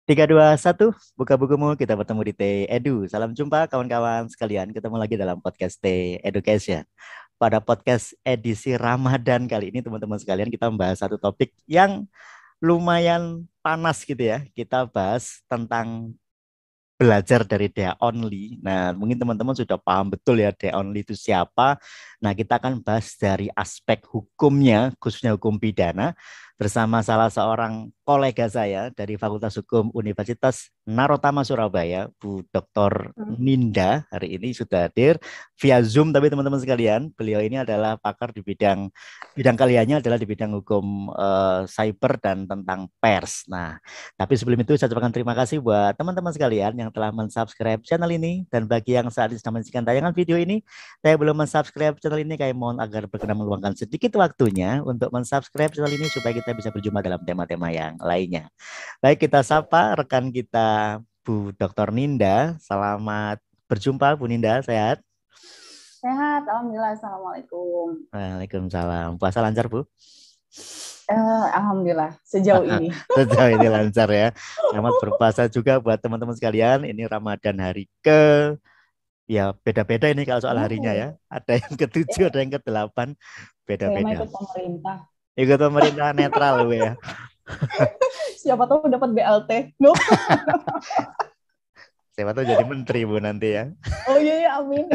Tiga, dua, satu, buka bukumu, kita bertemu di T Edu. Salam jumpa kawan-kawan sekalian, ketemu lagi dalam podcast T Education. Pada podcast edisi Ramadan kali ini teman-teman sekalian kita membahas satu topik yang lumayan panas gitu ya. Kita bahas tentang belajar dari Dea Only. Nah, mungkin teman-teman sudah paham betul ya Dea Only itu siapa. Nah, kita akan bahas dari aspek hukumnya, khususnya hukum pidana, bersama salah seorang kolega saya dari Fakultas Hukum Universitas Narotama Surabaya, Bu Dr. Hmm. Ninda. Hari ini sudah hadir via Zoom, tapi teman-teman sekalian, beliau ini adalah pakar di bidang bidang kaliannya adalah di bidang hukum cyber dan tentang pers. Nah, tapi sebelum itu saya ucapkan terima kasih buat teman-teman sekalian yang telah mensubscribe channel ini, dan bagi yang saat ini sedang menyaksikan tayangan video ini, saya belum mensubscribe channel ini, kami mohon agar berkenan meluangkan sedikit waktunya untuk mensubscribe channel ini supaya kita bisa berjumpa dalam tema-tema yang lainnya. Baik, kita sapa rekan kita Bu Dr. Ninda. Selamat berjumpa Bu Ninda, sehat? Sehat, Alhamdulillah. Assalamualaikum. Waalaikumsalam. Puasa lancar Bu? Alhamdulillah, sejauh ini. Sejauh ini lancar ya. Selamat berpuasa juga buat teman-teman sekalian. Ini Ramadan hari ya beda-beda ini kalau soal harinya ya. Oh, Ada yang ke-7, ya, ada yang ke-8, saya mah beda-beda. ikut pemerintah. Ikut pemerintah netral Bu ya. Siapa tahu dapat BLT. No? Siapa tahu jadi menteri Bu nanti ya. Oh iya, iya, amin.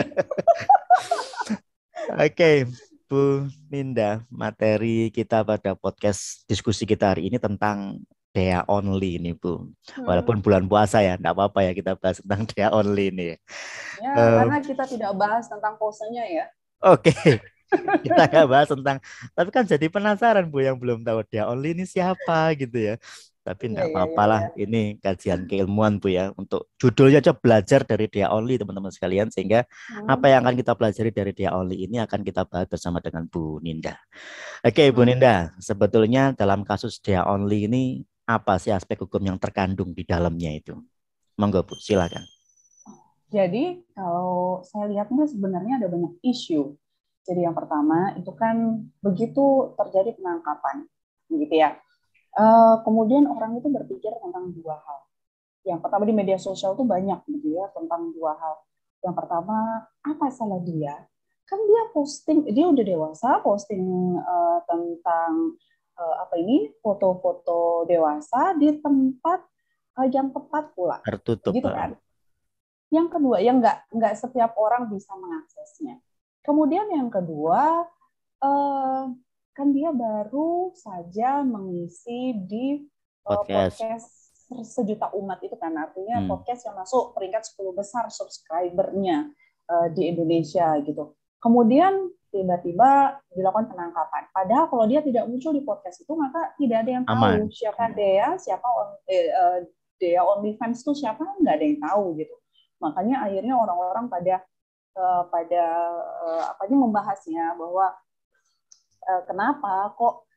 Oke, Bu Ninda, materi kita pada podcast diskusi kita hari ini tentang Dea Only ini Bu. Hmm. Walaupun bulan puasa ya, enggak apa-apa ya kita bahas tentang Dea Only ini. Ya, Eh, karena kita tidak bahas tentang posenya ya. Oke, kita nggak bahas tentang, tapi kan jadi penasaran Bu yang belum tahu Dea Only ini siapa gitu ya. Tapi Iya, enggak iya, apa-apa iya, lah, iya. ini kajian keilmuan Bu ya. Untuk judulnya aja belajar dari Dea Only teman-teman sekalian, sehingga apa Hmm. yang akan kita pelajari dari Dea Only ini akan kita bahas bersama dengan Bu Ninda. Oke Bu Hmm. Ninda, sebetulnya dalam kasus Dea Only ini apa sih aspek hukum yang terkandung di dalamnya itu? Monggo Bu, silakan. Jadi, kalau saya lihatnya sebenarnya ada banyak isu. Jadi yang pertama itu kan begitu terjadi penangkapan, gitu ya. Kemudian orang itu berpikir tentang dua hal. Yang pertama di media sosial tuh banyak gitu ya tentang dua hal. Yang pertama, apa salah dia? Kan dia posting, dia udah dewasa, posting tentang apa ini foto-foto dewasa di tempat yang tepat pula, Tertutup. gitu kan? Yang kedua, yang nggak setiap orang bisa mengaksesnya. Kemudian yang kedua, eh, kan dia baru saja mengisi di Podcast. podcast sejuta umat itu kan, artinya Hmm. podcast yang masuk peringkat 10 besar subscribernya di Indonesia gitu. Kemudian tiba-tiba dilakukan penangkapan. Padahal kalau dia tidak muncul di podcast itu, maka tidak ada yang tahu Aman. siapa dia, siapa Dea OnlyFans itu siapa, nggak ada yang tahu gitu. Makanya akhirnya orang-orang pada apa ini membahasnya bahwa kenapa kok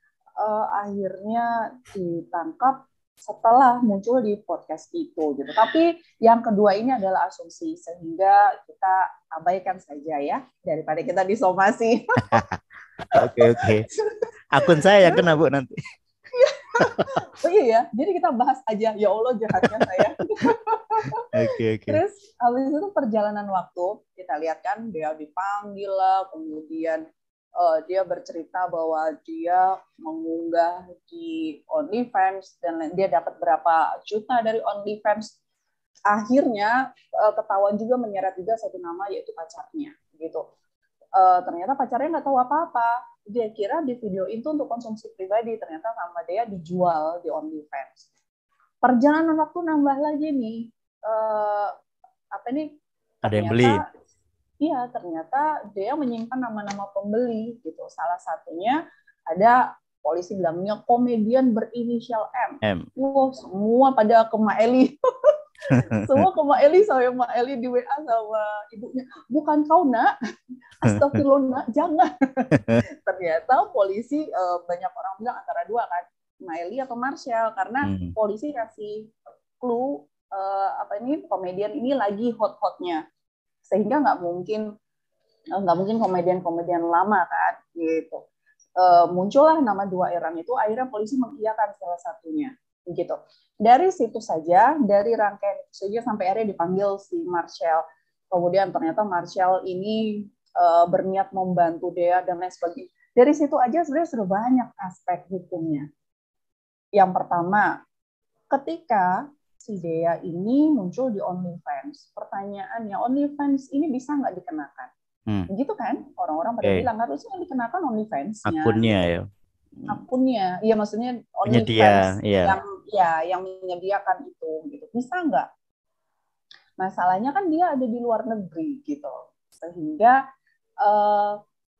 akhirnya ditangkap setelah muncul di podcast itu gitu. Tapi yang kedua ini adalah asumsi sehingga kita abaikan saja ya daripada kita disomasi. Oke, oke. Akun saya yang kena Bu nanti. Oh iya ya, jadi kita bahas aja. Ya Allah jahatnya saya. Oke, oke. Terus habis itu perjalanan waktu kita lihat kan dia dipanggil lah, kemudian dia bercerita bahwa dia mengunggah di OnlyFans dan dia dapat berapa juta dari OnlyFans. Akhirnya ketahuan juga menyeret juga satu nama yaitu pacarnya gitu. Ternyata pacarnya nggak tahu apa-apa. Dia kira di video itu untuk konsumsi pribadi, ternyata sama dia dijual di OnlyFans. Perjalanan waktu nambah lagi nih. Eh, apa nih? Ada yang beli. Ternyata iya, ternyata dia menyimpan nama-nama pembeli gitu. Salah satunya ada polisi bilangnya komedian berinisial M. M. Wow, semua pada ke Mak Eli. Semua ke Mak Eli, saya Mak Eli di WA sama ibunya. Bukan kau nak, astagfirullah nak, jangan. Ternyata polisi banyak orang bilang antara dua kan, Mak Eli atau Marshall, karena Hmm. polisi kasih clue apa ini komedian ini lagi hot-hotnya, sehingga nggak mungkin komedian-komedian lama kan gitu. Muncullah nama dua orang itu, akhirnya polisi mengiyakan salah satunya. Gitu. Dari situ saja, dari rangkaian itu saja sampai akhirnya dipanggil si Marshall. Kemudian ternyata Marshall ini berniat membantu Dea dan lain sebagainya. Dari situ aja sebenarnya sudah banyak aspek hukumnya. Yang pertama, ketika si Dea ini muncul di OnlyFans, pertanyaannya OnlyFans ini bisa nggak dikenakan? Begitu kan? Orang-orang pada bilang harusnya dikenakan OnlyFans-nya. Akunnya gitu. ya. Akunnya, ya maksudnya Penyedia, OnlyFans yang menyediakan itu, gitu. Bisa nggak? Masalahnya kan dia ada di luar negeri, gitu. Sehingga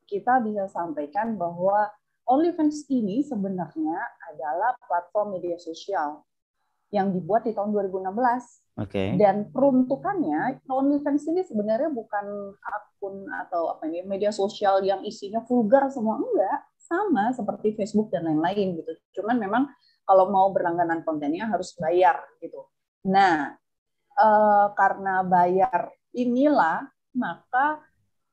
kita bisa sampaikan bahwa OnlyFans ini sebenarnya adalah platform media sosial yang dibuat di tahun 2016. Dan peruntukannya, OnlyFans ini sebenarnya bukan akun atau media sosial yang isinya vulgar semua, enggak. Sama seperti Facebook dan lain-lain gitu. Cuman memang kalau mau berlangganan kontennya harus bayar gitu. Nah, karena bayar inilah, maka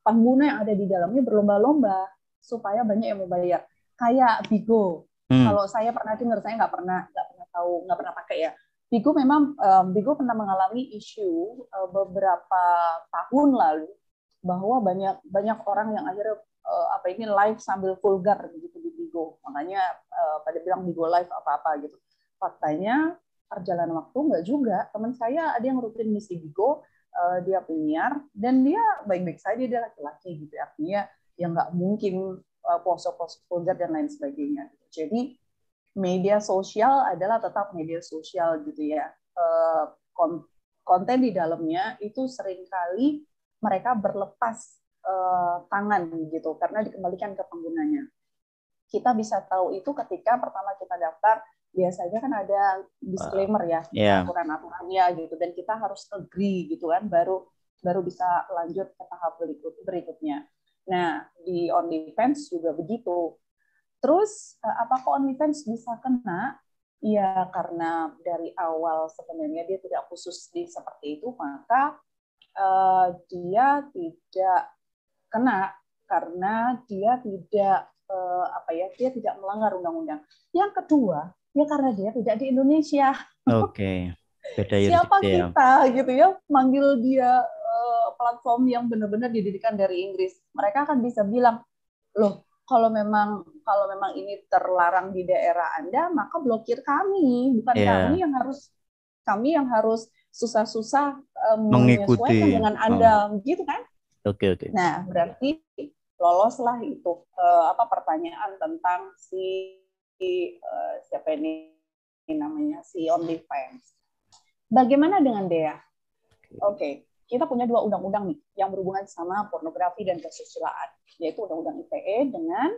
pengguna yang ada di dalamnya berlomba-lomba supaya banyak yang mau bayar. Kayak Bigo. Kalau saya pernah dengar, saya nggak pernah tahu, nggak pernah pakai ya. Bigo memang Bigo pernah mengalami isu beberapa tahun lalu bahwa banyak orang yang akhirnya live sambil vulgar gitu di Bigo. Makanya pada bilang Bigo live apa-apa gitu. Faktanya perjalanan waktu nggak juga. Teman saya ada yang rutin misi Bigo, dia penyiar dan dia baik-baik saja, dia laki-laki gitu. Artinya ya nggak mungkin pose-pose vulgar dan lain sebagainya. Jadi media sosial adalah tetap media sosial gitu ya. Konten di dalamnya itu seringkali mereka berlepas tangan gitu karena dikembalikan ke penggunanya. Kita bisa tahu itu ketika pertama kita daftar, biasanya kan ada disclaimer ya, aturan-aturannya gitu, dan kita harus agree gitu kan, baru bisa lanjut ke tahap berikutnya. Nah, di OnlyFans juga begitu. Terus apakah OnlyFans bisa kena? Ya karena dari awal sebenarnya dia tidak khusus di seperti itu, maka dia tidak kena karena dia tidak dia tidak melanggar undang-undang. Yang kedua, ya karena dia tidak di Indonesia. Beda Siapa ya. kita gitu ya manggil dia platform yang benar-benar didirikan dari Inggris. Mereka akan bisa bilang, loh, kalau memang ini terlarang di daerah Anda, maka blokir kami, bukan kami yang harus susah-susah menyesuaikan dengan Anda, gitu kan? Nah, berarti loloslah itu pertanyaan tentang siapa ini namanya, si OnlyFans. Bagaimana dengan Dea? Oke, kita punya 2 undang-undang nih yang berhubungan sama pornografi dan kesusilaan, yaitu Undang-Undang ITE dengan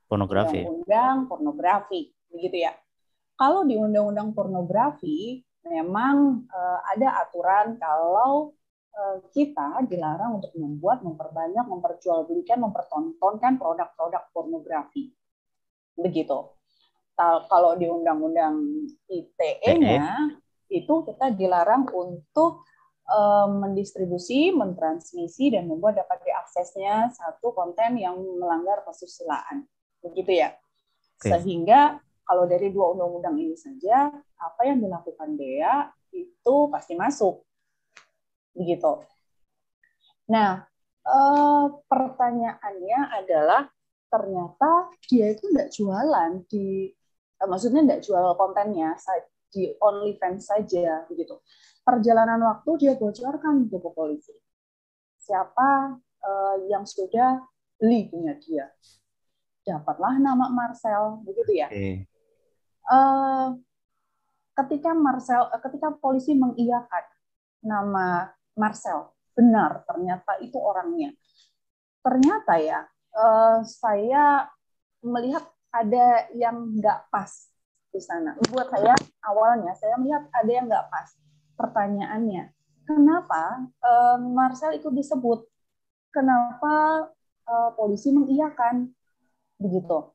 Undang-Undang Pornografi, begitu ya. Kalau di Undang-Undang Pornografi memang ada aturan kalau kita dilarang untuk membuat, memperbanyak, memperjualbelikan, mempertontonkan produk-produk pornografi. Begitu. Kalau di Undang-Undang ITE-nya itu kita dilarang untuk mendistribusi, mentransmisi, dan membuat dapat diaksesnya satu konten yang melanggar kesusilaan. Begitu ya. Sehingga kalau dari 2 undang-undang ini saja, apa yang dilakukan Dea itu pasti masuk. Begitu. Nah, pertanyaannya adalah ternyata dia itu nggak jualan maksudnya nggak jual kontennya di OnlyFans saja, begitu. Perjalanan waktu dia bocorkan ke polisi. Siapa yang sudah beli punya dia? Dapatlah nama Marcel, begitu ya. Ketika polisi mengiyakan nama Marcel, benar ternyata itu orangnya. Ternyata ya, saya melihat ada yang nggak pas di sana. Buat saya awalnya saya melihat ada yang nggak pas. Pertanyaannya, kenapa Marcel itu disebut? Kenapa polisi mengiyakan begitu?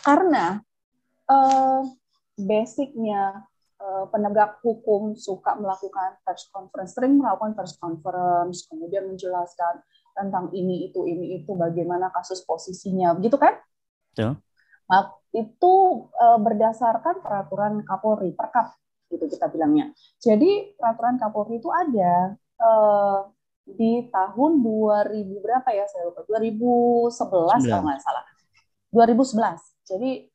Karena basicnya penegak hukum suka melakukan press conference, sering melakukan press conference, kemudian menjelaskan tentang ini itu, bagaimana kasus posisinya, begitu kan? Itu berdasarkan peraturan Kapolri, Perkap gitu kita bilangnya. Jadi peraturan Kapolri itu ada di tahun 2000 berapa ya, saya lupa, 2011 kalau 9. nggak salah. 2011. Jadi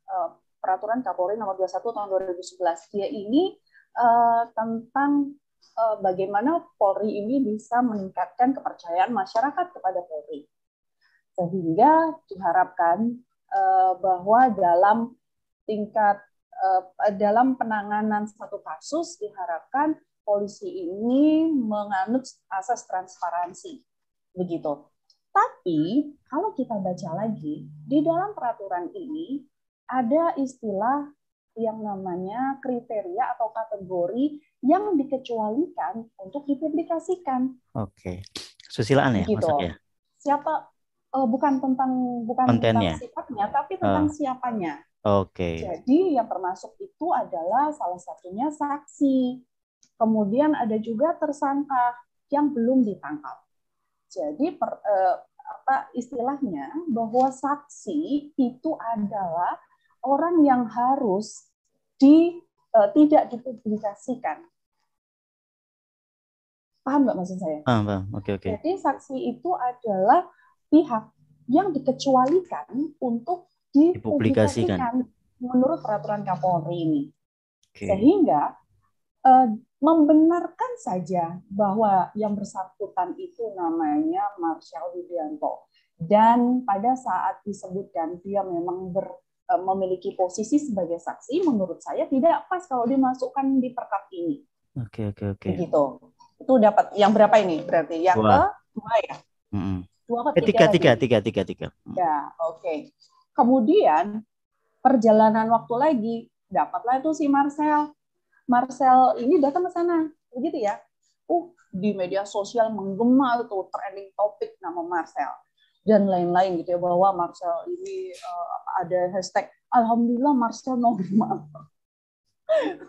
peraturan Kapolri nomor 21 tahun 2011. Dia ini tentang bagaimana Polri ini bisa meningkatkan kepercayaan masyarakat kepada Polri. Sehingga diharapkan bahwa dalam tingkat dalam penanganan satu kasus diharapkan polisi ini menganut asas transparansi, begitu. Tapi kalau kita baca lagi di dalam peraturan ini ada istilah yang namanya kriteria atau kategori yang dikecualikan untuk dipublikasikan. Oke. Susilaan ya, Begitu. masuk ya. Siapa bukan tentang Kontennya. sifatnya, tapi tentang siapanya. Oke. Jadi yang termasuk itu adalah salah satunya saksi. Kemudian ada juga tersangka yang belum ditangkap. Jadi istilahnya bahwa saksi itu adalah orang yang harus tidak dipublikasikan. Paham nggak maksud saya? Paham. Oke. Jadi saksi itu adalah pihak yang dikecualikan untuk dipublikasikan menurut peraturan Kapolri ini. Sehingga membenarkan saja bahwa yang bersangkutan itu namanya Marshall Widianto. Dan pada saat disebutkan dia memang memiliki posisi sebagai saksi, menurut saya tidak pas kalau dimasukkan di Perkap ini. Oke. Begitu. Itu dapat yang berapa ini? Berarti yang kedua ya? Dua ketiga. Tiga. Ya, oke. Kemudian perjalanan waktu lagi dapatlah itu si Marcel. Marcel ini datang ke sana, begitu ya? Di media sosial menggema tuh trending topik nama Marcel dan lain-lain gitu ya, bahwa Marcel ini ada hashtag Alhamdulillah Marcel normal.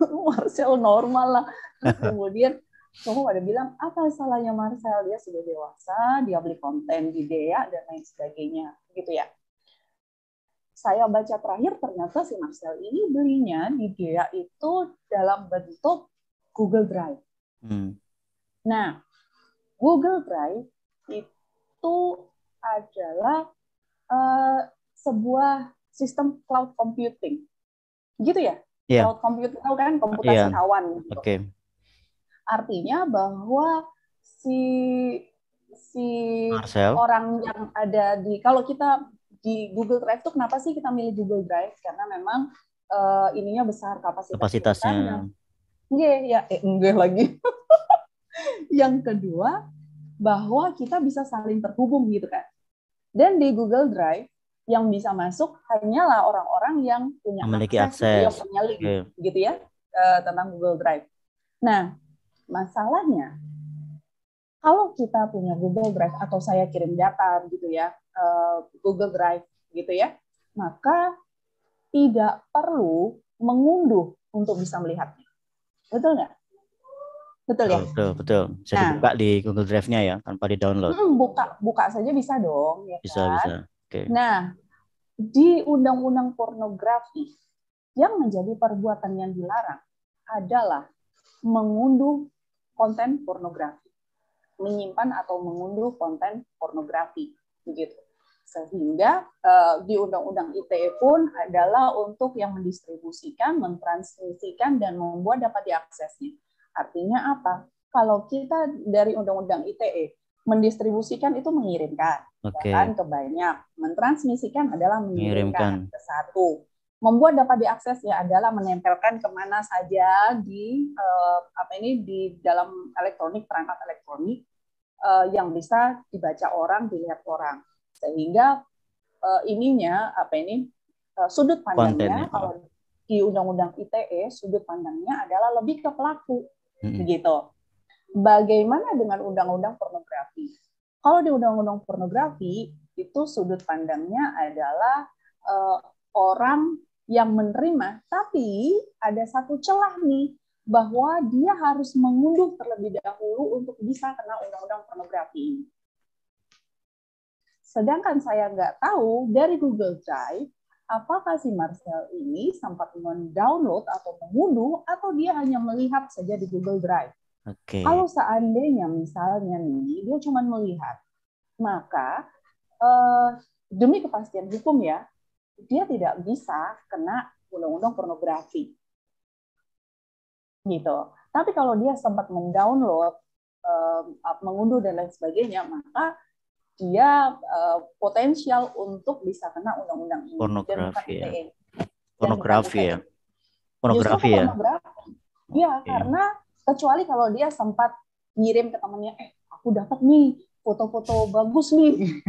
Marcel normal lah. Kemudian semua pada bilang, apa salahnya Marcel? Dia sudah dewasa, dia beli konten di Dea dan lain sebagainya, gitu ya. Saya baca terakhir ternyata si Marcel ini belinya di Dea itu dalam bentuk Google Drive. Nah, Google Drive itu adalah sebuah sistem cloud computing, gitu ya? Yeah. Cloud computing tahu kan, komputasi awan. Gitu. Okay. Artinya bahwa si Marcel, orang yang ada kalau kita di Google Drive itu kenapa sih kita milih Google Drive? Karena memang ininya besar kapasitasnya. Enggak lagi. Yang kedua, bahwa kita bisa saling terhubung gitu kan. Dan di Google Drive yang bisa masuk hanyalah orang-orang yang punya memiliki akses. Yang punya link, gitu ya, tentang Google Drive. Nah, masalahnya kalau kita punya Google Drive atau saya kirim data gitu ya, Google Drive gitu ya, maka tidak perlu mengunduh untuk bisa melihatnya. Betul nggak? Betul ya? Betul. Bisa dibuka di Google Drive-nya ya, tanpa di-download. Buka saja bisa dong, ya bisa, kan? Bisa. Okay. Nah, di Undang-Undang Pornografi yang menjadi perbuatan yang dilarang adalah mengunduh konten pornografi, menyimpan atau mengunduh konten pornografi, begitu. Sehingga di Undang-Undang ITE pun adalah untuk yang mendistribusikan, mentransmisikan, dan membuat dapat diaksesnya. Artinya apa? Kalau kita dari Undang-Undang ITE mendistribusikan itu mengirimkan, kan, ke banyak. Mentransmisikan adalah mengirimkan ke satu. Membuat dapat diaksesnya adalah menempelkan kemana saja di di dalam elektronik, perangkat elektronik yang bisa dibaca orang, dilihat orang. Sehingga sudut pandangnya kalau di Undang-Undang ITE sudut pandangnya adalah lebih ke pelaku, begitu. Bagaimana dengan Undang-Undang Pornografi? Kalau di Undang-Undang Pornografi itu sudut pandangnya adalah orang yang menerima, tapi ada satu celah nih bahwa dia harus mengunduh terlebih dahulu untuk bisa kena Undang-Undang Pornografi ini. Sedangkan saya nggak tahu dari Google Drive apakah si Marcel ini sempat mendownload atau mengunduh atau dia hanya melihat saja di Google Drive. Kalau seandainya misalnya nih dia cuma melihat, maka demi kepastian hukum ya, dia tidak bisa kena undang-undang pornografi. Gitu. Tapi kalau dia sempat mendownload, mengunduh dan lain sebagainya, maka dia potensial untuk bisa kena undang-undang ini dan bukan ITE. Pornografi ya. Pornografi ya. Iya, karena kecuali kalau dia sempat ngirim ke temannya, aku dapat nih foto-foto bagus nih.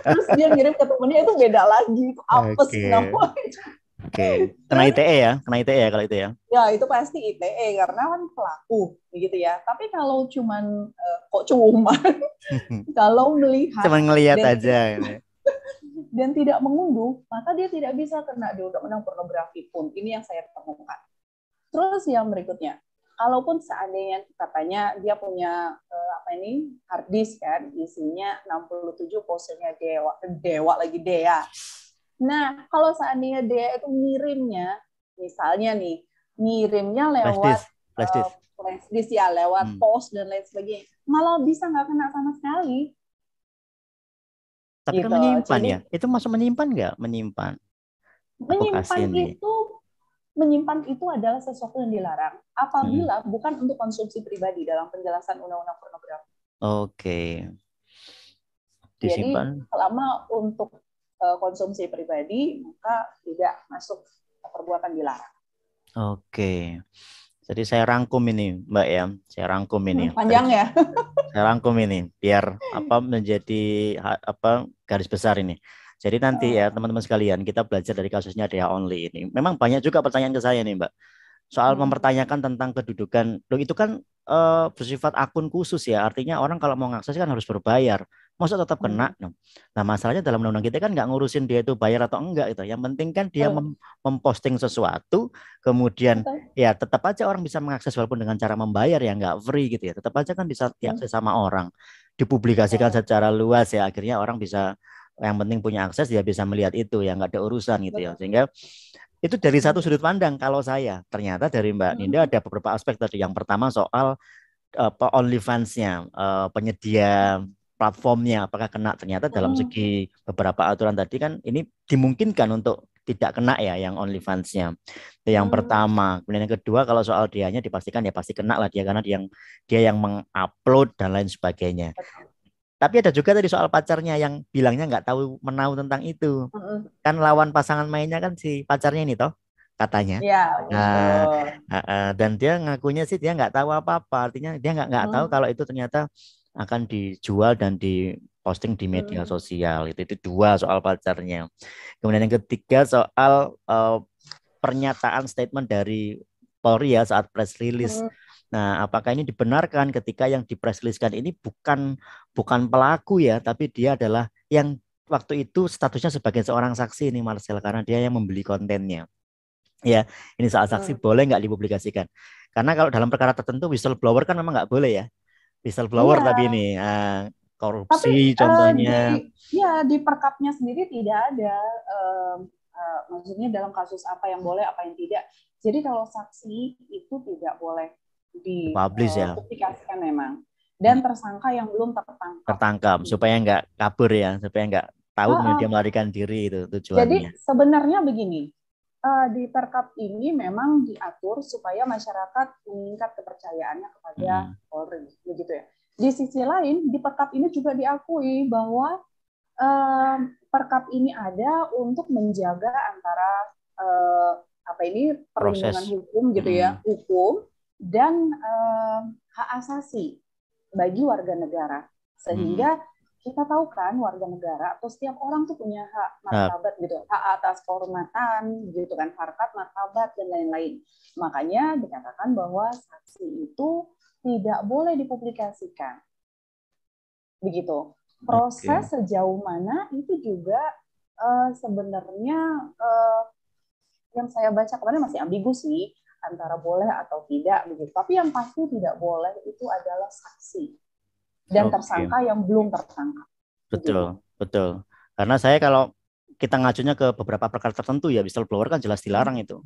Terus dia ngirim ke temannya, itu beda lagi, itu apes namanya. Kena ITE ya, kalau itu ya. Ya, itu pasti ITE karena kan pelaku begitu ya. Tapi kalau cuman kalau melihat cuma ngelihat aja dan tidak mengunduh, maka dia tidak bisa kena di undang-undang pornografi pun. Ini yang saya temukan. Terus yang berikutnya, kalaupun seandainya katanya dia punya hard disk kan, isinya 67 posenya Dewa lagi Dea. Nah, kalau seandainya Dea itu ngirimnya, misalnya nih, ngirimnya lewat flash disk ya, lewat pos dan lain sebagainya, malah bisa nggak kena sama sekali. Tapi gitu. Kan menyimpan. Jadi, ya, itu masuk menyimpan nggak? Menyimpan itu adalah sesuatu yang dilarang apabila bukan untuk konsumsi pribadi dalam penjelasan undang-undang pornografi. Disimpan. Jadi selama untuk konsumsi pribadi maka tidak masuk perbuatan dilarang. Jadi saya rangkum ini, Mbak ya. Saya rangkum ini. Panjang ya. Saya rangkum ini biar menjadi garis besar ini. Jadi nanti ya teman-teman sekalian, kita belajar dari kasusnya Dea Only ini. Memang banyak juga pertanyaan ke saya nih, Mbak. Soal mempertanyakan tentang kedudukan. Loh, itu kan bersifat akun khusus ya. Artinya orang kalau mau mengakses kan harus berbayar. Masa tetap kena? Nah, masalahnya dalam undang-undang kita kan nggak ngurusin dia itu bayar atau enggak gitu. Yang penting kan dia memposting sesuatu, kemudian ya tetap aja orang bisa mengakses walaupun dengan cara membayar ya, nggak free gitu ya. Tetap aja kan bisa diakses sama orang. Dipublikasikan secara luas ya. Akhirnya orang bisa, yang penting punya akses dia bisa melihat itu ya, nggak ada urusan gitu ya. Sehingga itu dari satu sudut pandang. Kalau saya, ternyata dari Mbak Ninda ada beberapa aspek tadi. Yang pertama soal OnlyFans-nya, penyedia platformnya apakah kena. Ternyata dalam segi beberapa aturan tadi kan ini dimungkinkan untuk tidak kena ya yang OnlyFans-nya. Itu yang pertama. Kemudian yang kedua, kalau soal dianya dipastikan ya pasti kena lah dia, karena dia yang mengupload dan lain sebagainya. Tapi ada juga tadi soal pacarnya yang bilangnya nggak tahu menahu tentang itu. Kan lawan pasangan mainnya kan si pacarnya ini toh katanya. Ya, dan dia ngakunya sih dia nggak tahu apa-apa. Artinya dia nggak tahu kalau itu ternyata akan dijual dan diposting di media sosial. Itu dua soal pacarnya. Kemudian yang ketiga soal pernyataan statement dari Polri ya saat press release. Nah, apakah ini dibenarkan ketika yang dipress-release-kan ini bukan pelaku ya, tapi dia adalah yang waktu itu statusnya sebagai seorang saksi ini Marcel, karena dia yang membeli kontennya. Ya, ini soal saksi boleh nggak dipublikasikan? Karena kalau dalam perkara tertentu whistleblower kan memang nggak boleh ya. Whistleblower tapi ini korupsi tapi, contohnya. Di perkapnya sendiri tidak ada maksudnya dalam kasus apa yang boleh, apa yang tidak. Jadi kalau saksi itu tidak boleh dipublikasikan memang, dan tersangka yang belum tertangkap supaya nggak kabur ya, supaya nggak tahu kemudian dia melarikan diri, itu tujuannya. Jadi sebenarnya begini, di perkap ini memang diatur supaya masyarakat meningkat kepercayaannya kepada Polri, begitu ya. Di sisi lain di perkap ini juga diakui bahwa perkap ini ada untuk menjaga antara perlindungan hukum gitu ya, hukum dan hak asasi bagi warga negara, sehingga kita tahu kan warga negara atau setiap orang tuh punya hak martabat gitu, hak atas kehormatan gitu kan, harkat martabat dan lain-lain. Makanya dikatakan bahwa saksi itu tidak boleh dipublikasikan, begitu. Proses sejauh mana itu juga sebenarnya yang saya baca kemarin masih ambigu sih, antara boleh atau tidak begitu. Tapi yang pasti tidak boleh itu adalah saksi dan tersangka yang belum tertangkap. Betul. Karena saya kalau kita ngacunya ke beberapa perkara tertentu ya, whistleblower kan jelas dilarang itu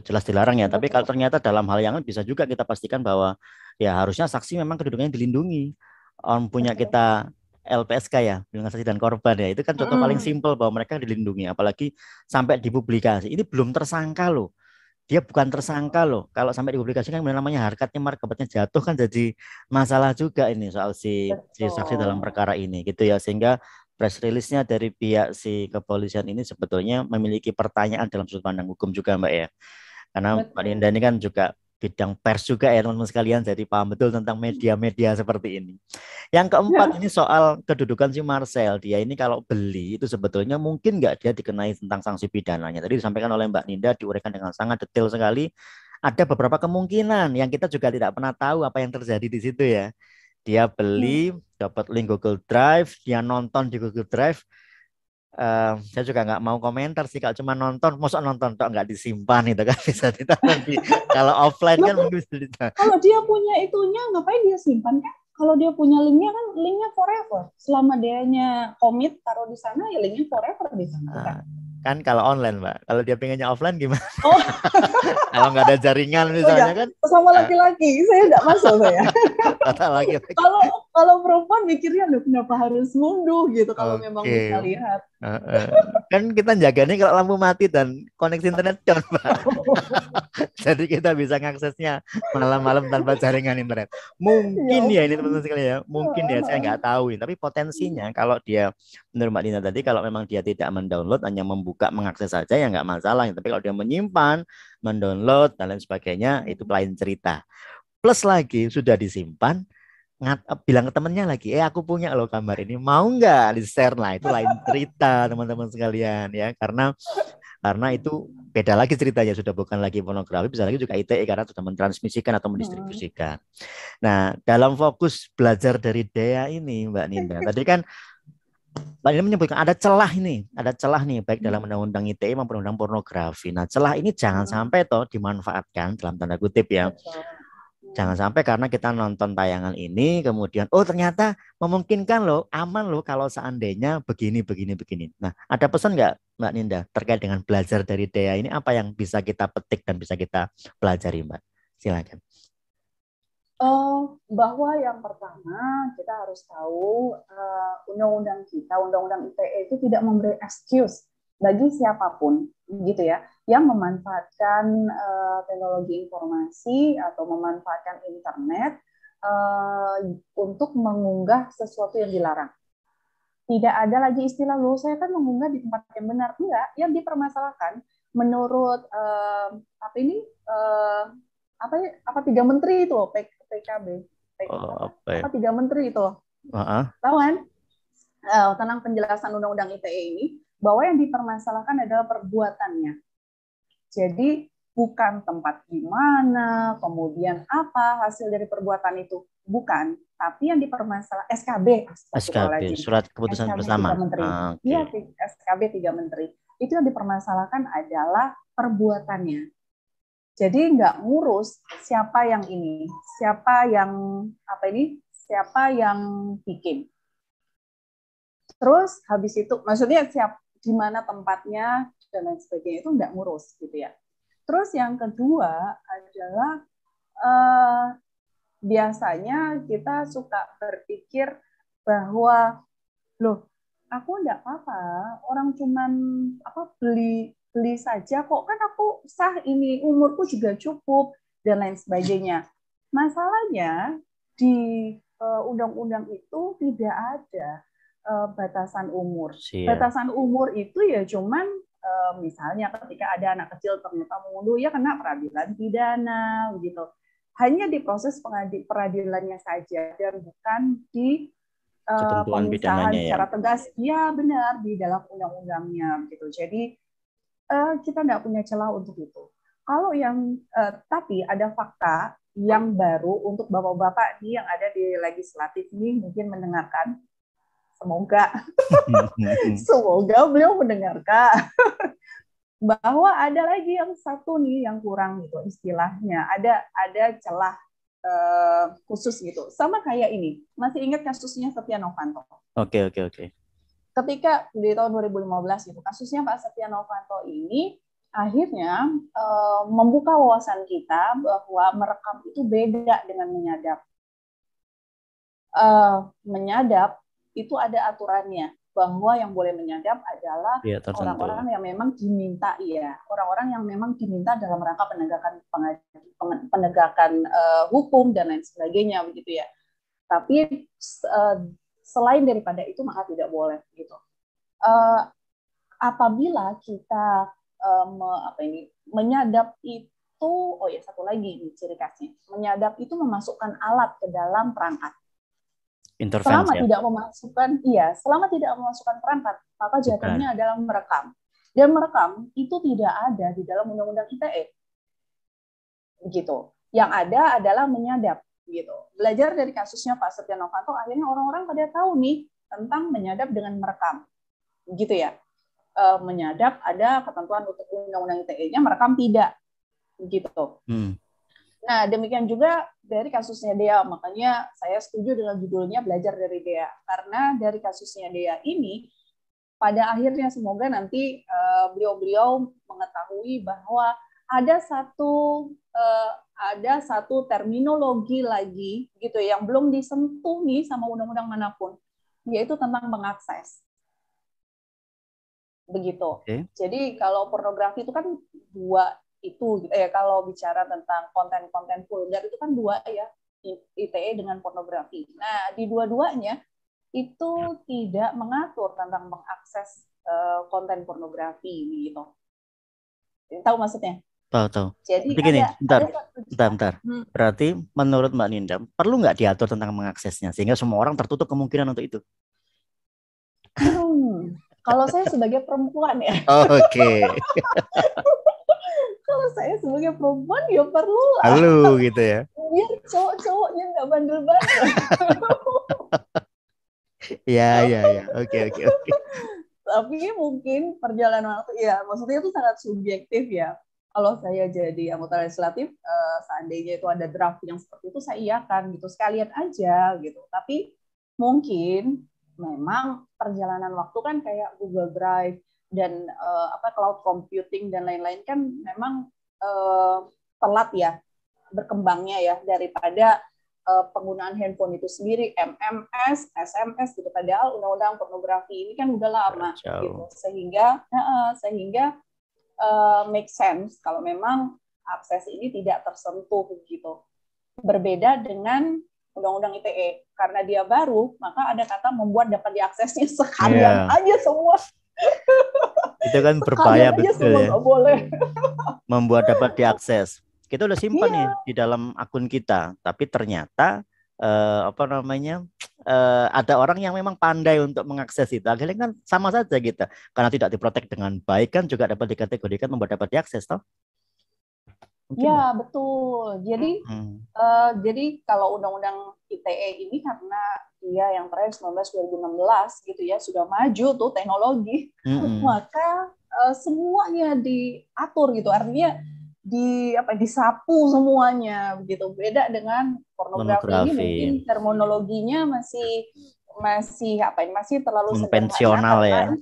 jelas dilarang ya. Tapi kalau ternyata dalam hal yang lain bisa juga kita pastikan bahwa ya harusnya saksi memang kedudukannya dilindungi. Punya kita LPSK ya, perlindungan saksi dan korban ya, itu kan contoh paling simpel bahwa mereka dilindungi, apalagi sampai dipublikasi. Ini belum tersangka loh, dia bukan tersangka loh. Kalau sampai dipublikasikan namanya harkatnya martabatnya jatuh kan jadi masalah juga ini soal si saksi dalam perkara ini gitu ya. Sehingga press release-nya dari pihak si kepolisian ini sebetulnya memiliki pertanyaan dalam sudut pandang hukum juga Mbak ya. Karena Mbak Ninda ini kan juga bidang pers juga ya teman-teman sekalian, jadi paham betul tentang media-media seperti ini. Yang keempat ini soal kedudukan si Marcel. Dia ini kalau beli itu sebetulnya mungkin nggak dia dikenai tentang sanksi pidananya. Tadi disampaikan oleh Mbak Ninda, diuraikan dengan sangat detail sekali. Ada beberapa kemungkinan yang kita juga tidak pernah tahu apa yang terjadi di situ ya. Dia beli, dapat link Google Drive, dia nonton di Google Drive. Saya juga nggak mau komentar sih kalau cuma nonton, masa nonton tok nggak disimpan itu kan bisa ditaruh di kalau offline kan mungkin bisa ditaruh. Kalau dia punya itunya ngapain dia simpan kan? Kalau dia punya linknya kan linknya forever. Selama dianya komit taruh di sana ya linknya forever di sana. Kan? Kan kalau online Mbak, kalau dia pengennya offline gimana? Kalau nggak ada jaringan misalnya kan? Sama laki-laki, saya nggak masuk saya. Kata laki-laki. Kalau perempuan mikirnya loh kenapa harus ngunduh gitu kalau memang bisa lihat. Kan kita jaganya kalau lampu mati dan koneksi internet down Mbak. Jadi kita bisa ngaksesnya malam-malam tanpa jaringan internet. Mungkin ya ini teman-teman sekalian ya, mungkin ya saya nggak tahu. Tapi potensinya kalau dia menurut Mbak Dina tadi kalau memang dia tidak mendownload hanya membuka mengakses saja ya nggak masalah. Tapi kalau dia menyimpan, mendownload dan lain sebagainya itu lain cerita. Plus lagi sudah disimpan, bilang ke temennya lagi, aku punya loh gambar ini, mau nggak di-share? Nah itu lain cerita teman-teman sekalian ya, karena itu beda lagi ceritanya, sudah bukan lagi pornografi, bisa lagi juga ITE karena sudah mentransmisikan atau mendistribusikan. Nah dalam fokus belajar dari Dea ini Mbak Ninda, tadi kan Mbak Ninda menyebutkan ada celah nih baik dalam undang-undang ITE maupun undang pornografi. Nah celah ini jangan sampai toh dimanfaatkan dalam tanda kutip ya. Jangan sampai karena kita nonton tayangan ini kemudian ternyata memungkinkan loh, aman loh kalau seandainya begini. Nah, ada pesan nggak Mbak Ninda terkait dengan belajar dari Dea ini, apa yang bisa kita petik dan bisa kita pelajari Mbak? Silakan. Bahwa yang pertama kita harus tahu undang-undang kita, undang-undang ITE itu tidak memberi excuse bagi siapapun gitu ya yang memanfaatkan teknologi informasi atau memanfaatkan internet untuk mengunggah sesuatu yang dilarang. Tidak ada lagi istilah loh saya kan mengunggah di tempat yang benar, enggak, yang dipermasalahkan menurut apa 3 menteri itu PKB apa 3 menteri itu tahu kan tentang penjelasan undang-undang ITE ini bahwa yang dipermasalahkan adalah perbuatannya. Jadi bukan tempat di mana, kemudian apa hasil dari perbuatan itu, bukan. Tapi yang dipermasalahkan SKB, surat keputusan bersama. Iya, SKB 3 menteri. Itu yang dipermasalahkan adalah perbuatannya. Jadi nggak ngurus siapa yang ini, siapa yang bikin. Terus habis itu, maksudnya di mana tempatnya dan lain sebagainya itu nggak ngurus gitu ya. Terus yang kedua adalah biasanya kita suka berpikir bahwa loh aku nggak apa-apa, orang cuman beli saja kok, kan aku sah ini, umurku juga cukup dan lain sebagainya. Masalahnya di undang-undang itu tidak ada batasan umur. Batasan umur itu ya cuman misalnya ketika ada anak kecil ternyata mengunduh ya kena peradilan pidana gitu. Hanya di proses peradilannya saja dan bukan di pemisahan secara tegas. Ya benar di dalam undang-undangnya gitu. Jadi kita nggak punya celah untuk itu. Kalau yang tapi ada fakta yang baru untuk bapak-bapak nih yang ada di legislatif ini mungkin mendengarkan. Semoga beliau mendengarkan bahwa ada lagi yang satu nih yang kurang gitu istilahnya, ada celah khusus gitu, sama kayak ini. Masih ingat kasusnya Setia Novanto? Oke. ketika di tahun 2015 itu kasusnya Pak Setia Novanto ini akhirnya membuka wawasan kita bahwa merekam itu beda dengan menyadap. Menyadap itu ada aturannya, bahwa yang boleh menyadap adalah orang-orang yang memang diminta, orang-orang yang memang diminta dalam rangka penegakan hukum dan lain sebagainya, begitu ya. Tapi selain daripada itu maka tidak boleh, gitu. Apabila kita menyadap itu, satu lagi ciri khasnya, menyadap itu memasukkan alat ke dalam perangkat. Selama tidak memasukkan perangkat, maka jatuhnya adalah merekam. Dan merekam itu tidak ada di dalam Undang-Undang ITE. Begitu. Yang ada adalah menyadap, gitu. Belajar dari kasusnya Pak Setia Novanto, akhirnya orang-orang pada tahu nih tentang menyadap dengan merekam. Gitu ya. Menyadap ada ketentuan untuk Undang-Undang ITE-nya, merekam tidak. Gitu. Nah, demikian juga dari kasusnya Dea, makanya saya setuju dengan judulnya Belajar dari Dea, karena dari kasusnya Dea ini, pada akhirnya semoga nanti beliau-beliau mengetahui bahwa ada satu terminologi lagi gitu yang belum disentuh nih sama undang-undang manapun, yaitu tentang mengakses. Begitu. Jadi kalau pornografi itu kan dua itu, kalau bicara tentang konten-konten vulgar itu kan dua ya, ITE dengan pornografi. Nah, di dua-duanya itu tidak mengatur tentang mengakses konten pornografi gitu. Tahu maksudnya? Tahu. Jadi gini, bentar. Berarti menurut Mbak Ninda perlu nggak diatur tentang mengaksesnya sehingga semua orang tertutup kemungkinan untuk itu? Kalau saya sebagai perempuan ya. Oke. Kalau saya sebagai perempuan ya perlu lah. Halo gitu ya. Biar cowok-cowoknya nggak bandel-bandel. Ya. Oke. Tapi mungkin perjalanan waktu, ya maksudnya itu sangat subjektif ya. Kalau saya jadi anggota legislatif, seandainya itu ada draft yang seperti itu, saya iakan gitu, sekalian aja gitu. Tapi mungkin memang perjalanan waktu kan kayak Google Drive dan cloud computing dan lain-lain kan memang telat ya berkembangnya ya daripada penggunaan handphone itu sendiri, MMS, SMS gitu. Padahal undang-undang pornografi ini kan udah lama gitu, sehingga make sense kalau memang akses ini tidak tersentuh gitu. Berbeda dengan Undang-Undang ITE, karena dia baru, maka ada kata membuat dapat diaksesnya sekalian aja semua. Itu kan berbahaya betul ya. Boleh. Membuat dapat diakses. Kita udah simpan nih di dalam akun kita, tapi ternyata ada orang yang memang pandai untuk mengakses itu. Akhirnya kan sama saja gitu. Karena tidak diprotek dengan baik kan juga dapat dikategorikan membuat dapat diakses toh. Ya, betul. Jadi kalau undang-undang ITE ini karena dia yang terakhir 2016 gitu ya, sudah maju tuh teknologi, maka semuanya diatur gitu. Artinya disapu semuanya begitu. Beda dengan pornografi ini, mungkin terminologinya masih terlalu konvensional ya.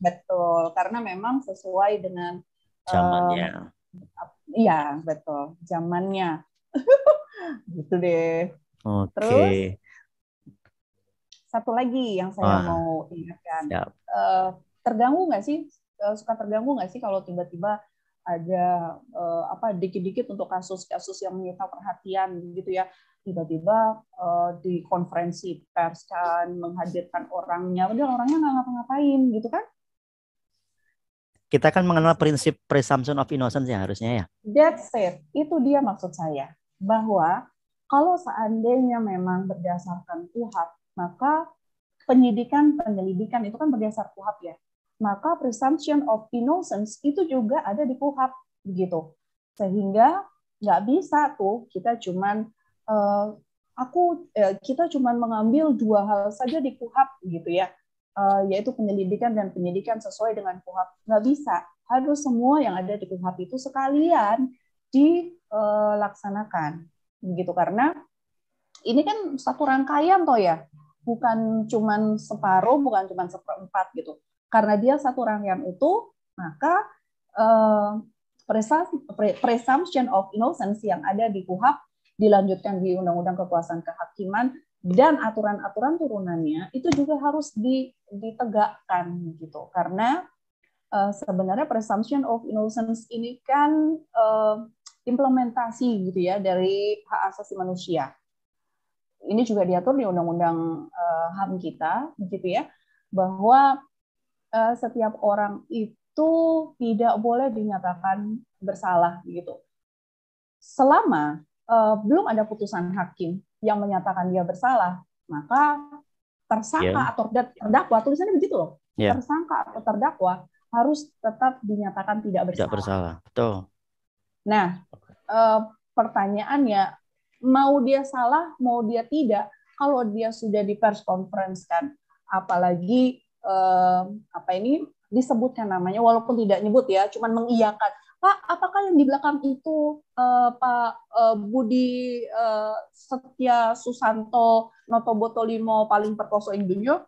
Betul, karena memang sesuai dengan zamannya. Iya, betul. Zamannya. Gitu deh. Oke. Terus, satu lagi yang saya mau ingatkan. Terganggu nggak sih? Suka terganggu nggak sih kalau tiba-tiba ada dikit-dikit untuk kasus-kasus yang menyita perhatian gitu ya. Tiba-tiba di konferensi pers kan menghadirkan orangnya, padahal orangnya nggak ngapa-ngapain gitu kan. Kita kan mengenal prinsip presumption of innocence ya harusnya ya. That's it. Itu dia maksud saya. Bahwa kalau seandainya memang berdasarkan KUHP, maka penyelidikan itu kan berdasar KUHP ya. Maka presumption of innocence itu juga ada di KUHP begitu. Sehingga nggak bisa tuh kita cuman mengambil dua hal saja di KUHP gitu ya. Yaitu penyelidikan dan penyidikan sesuai dengan KUHP. Nggak bisa. Harus semua yang ada di KUHP itu sekalian dilaksanakan. Begitu, karena ini kan satu rangkaian toh ya. bukan cuman separuh, bukan cuman seperempat gitu. Karena dia satu rangkaian utuh, maka presumption of innocence yang ada di KUHP dilanjutkan di Undang-Undang Kekuasaan Kehakiman dan aturan-aturan turunannya itu juga harus ditegakkan gitu. Karena sebenarnya presumption of innocence ini kan implementasi gitu ya dari hak asasi manusia. Ini juga diatur di Undang-Undang HAM kita, gitu ya, bahwa setiap orang itu tidak boleh dinyatakan bersalah, gitu. Selama belum ada putusan hakim yang menyatakan dia bersalah, maka tersangka atau terdakwa, tulisannya begitu loh, tersangka atau terdakwa harus tetap dinyatakan tidak bersalah. Tidak bersalah, betul. Nah, pertanyaannya, mau dia salah, mau dia tidak, kalau dia sudah di pers conference kan, apalagi disebutkan namanya, walaupun tidak nyebut ya, cuman mengiyakan, Pak, apakah yang di belakang itu Pak Budi Setya Susanto Notobotolimo paling perkoso Indonesia?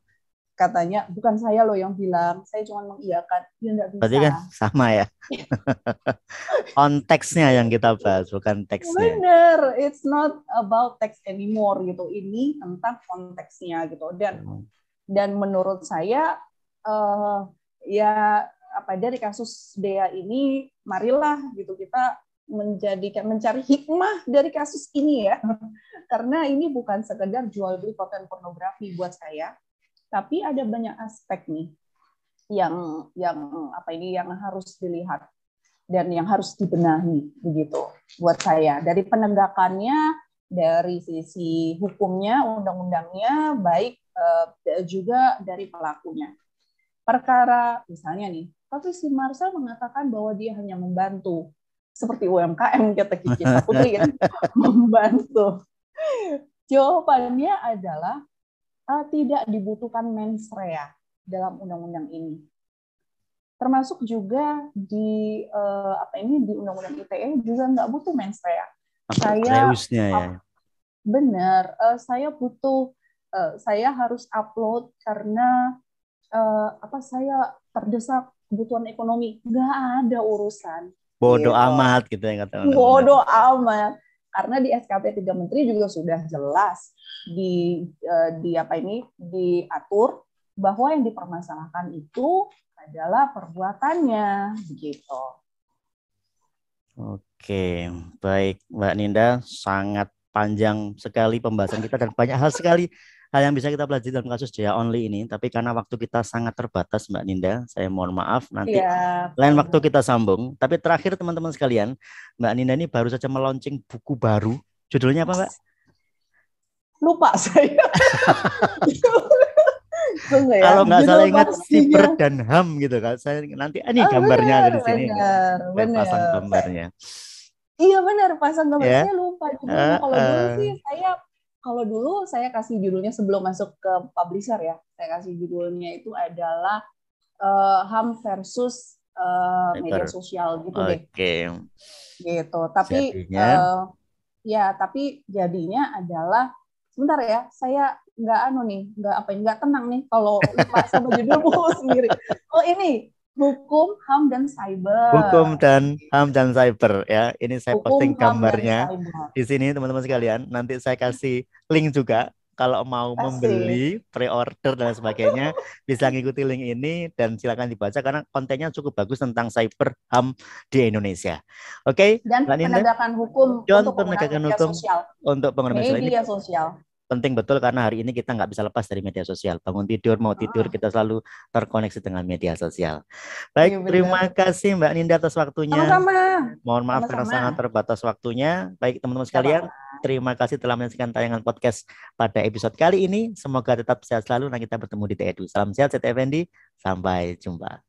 Katanya, bukan saya loh yang bilang, saya cuma mengiyakan. Ya nggak bisa. Berarti kan sama ya. Konteksnya yang kita bahas, bukan teksnya. Bener, it's not about text anymore gitu. Ini tentang konteksnya gitu. Dan menurut saya dari kasus Dea ini, marilah gitu kita mencari hikmah dari kasus ini ya. Karena ini bukan sekedar jual beli konten pornografi buat saya. Tapi ada banyak aspek nih yang harus dilihat dan yang harus dibenahi begitu buat saya, dari penegakannya, dari sisi hukumnya, undang-undangnya, baik juga dari pelakunya. Perkara misalnya nih, tapi si Marcel mengatakan bahwa dia hanya membantu, seperti UMKM kata Kiki Saputri kan, membantu. Jawabannya adalah tidak dibutuhkan mens rea dalam undang-undang ini. Termasuk juga di di undang-undang ITE juga nggak butuh mens rea. Saya butuh, saya harus upload karena saya terdesak kebutuhan ekonomi. Nggak ada urusan. Bodoh amat gitu yang kata undang-undang. Bodoh amat. Karena di SKP 3 Menteri juga sudah jelas diatur bahwa yang dipermasalahkan itu adalah perbuatannya, begitu. Oke, baik Mbak Ninda, sangat panjang sekali pembahasan kita dan banyak hal sekali hal yang bisa kita pelajari dalam kasus Dea Only ini. Tapi karena waktu kita sangat terbatas, Mbak Ninda, saya mohon maaf. Nanti lain waktu kita sambung. Tapi terakhir teman-teman sekalian, Mbak Ninda ini baru saja melaunching buku baru. Judulnya apa, Mbak? Lupa saya. Kalau nggak salah ingat Siber dan HAM gitu kan. Saya nanti ini gambarnya ada di sini. Benar. Pasang gambarnya. Iya benar, pasang gambar. Saya lupa judulnya. Kalau dulu saya kasih judulnya sebelum masuk ke publisher ya. Saya kasih judulnya itu adalah HAM versus media sosial gitu deh. Oke. Gitu. Tapi tapi jadinya adalah sebentar ya, saya nggak tenang nih kalau lupa sama judul buku sendiri. Oh ini Hukum, HAM dan Cyber. Hukum dan HAM dan Cyber ya. Ini saya posting gambarnya di sini teman-teman sekalian. Nanti saya kasih link juga kalau mau membeli, pre-order dan sebagainya bisa ngikuti link ini dan silakan dibaca karena kontennya cukup bagus tentang cyber HAM di Indonesia. Oke, dan penegakan hukum untuk penegakan hukum sosial. Untuk pengguna media sosial. Penting betul karena hari ini kita nggak bisa lepas dari media sosial. Bangun tidur, mau tidur, kita selalu terkoneksi dengan media sosial. Baik, terima kasih Mbak Ninda atas waktunya. Sama-sama. Mohon maaf karena sangat terbatas waktunya. Baik teman-teman sekalian, terima kasih telah menyaksikan tayangan podcast pada episode kali ini. Semoga tetap sehat selalu dan kita bertemu di TEDU. Salam sehat, saya Effendi. Sampai jumpa.